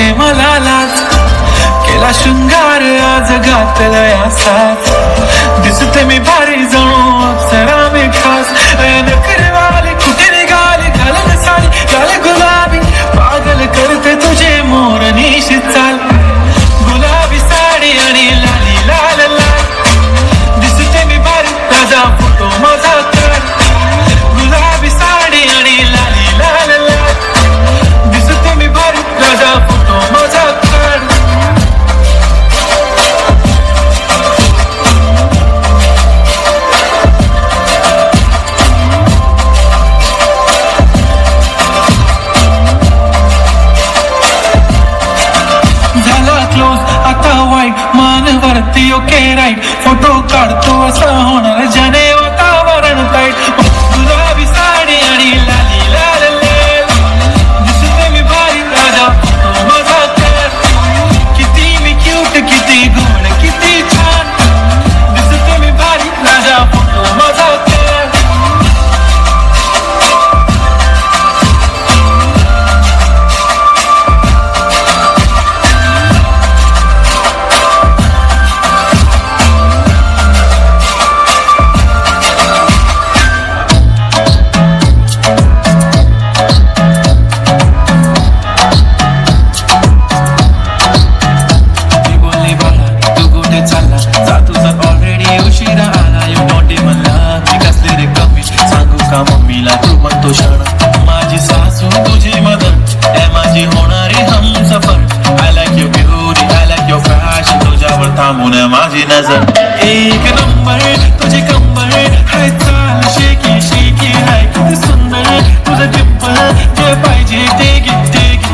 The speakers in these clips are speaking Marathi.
वाटते मला लाज, केला शृंगार आज घातलाय असाच, दिसते मी भारी जणू अप्सरा मी खास, नखरेवाली कुठे निघाली घालून साडी घाल गुलाबी, पागल करते तुझे मोर निशी चाल, गुलाबी साडी आणि लाली लाल लाल, दिसते मी भारी ताजा फोटो माझा कर, गुलाबी साडी आणि लाली लाल लाल, दिसते मी भारी ताजा फोटो माझा कर. आता वाईट मान वरती ओके राईट, फोटो काढतो असं होणार जने वातावरण ताईट, गुलाबी साडी आणि लाली लाल लाल, दिसते मी भारी राजा फोटो माझा कर, किती मी क्यूट किती गुण किती छान, दिसते मी भारी राजा फोटो माझा कर. माझी सासू तुझी मदत आहे माझी होणारी Humsafar, I like your beauty I like your fashion, तुझ्यावर थांबून माझी नजर, एक नंबर तुझी कंबर हाय चाल शेकी शेकी हाय किती सुंदर तुझं डिंपल, जे पाहिजे ते घे ते घे,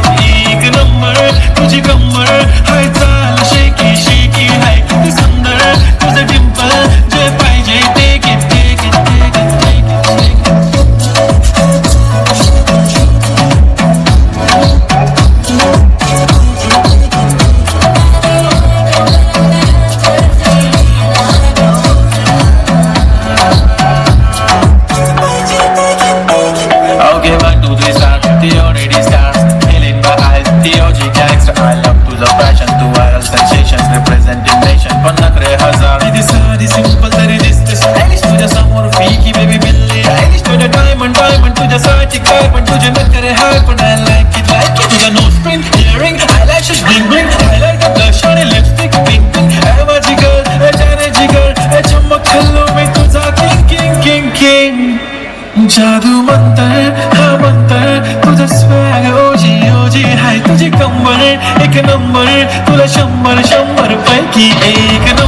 एक नंबर तुझी कंबर हाय चाल शेकी शेकी हाय किती सुंदर तुझं डिंपल, जे पाहिजे ते घे ते घे ते घे ते घे. Okay, 1, 2, 3 start, the already start, feeling my eyes, the OG gangster, I love तुझं fashion, तू viral sensation, representing nation, पण नखरे हजार, किती साधी simple तरी दिसते stylish, तुझ्या समोर फिकी baby बिल्ली आयलिश, तुझं diamond तुझ्यासाठी काय पण तुझे नखरे हाय पण I like it, तुझं nose print, earring, eyelashes, bling bling, highlighter, blush आणि lipstick, pink pink, आहे माझी girl, जाने जिगर, चमक हल्लो मी तुझा king king king king, जादू मंतर हा मंतर तुझं स्वॅग ओजी ओजी हाय तुझी कंबर एक नंबर, तुला 100 पैकी एक नंबर.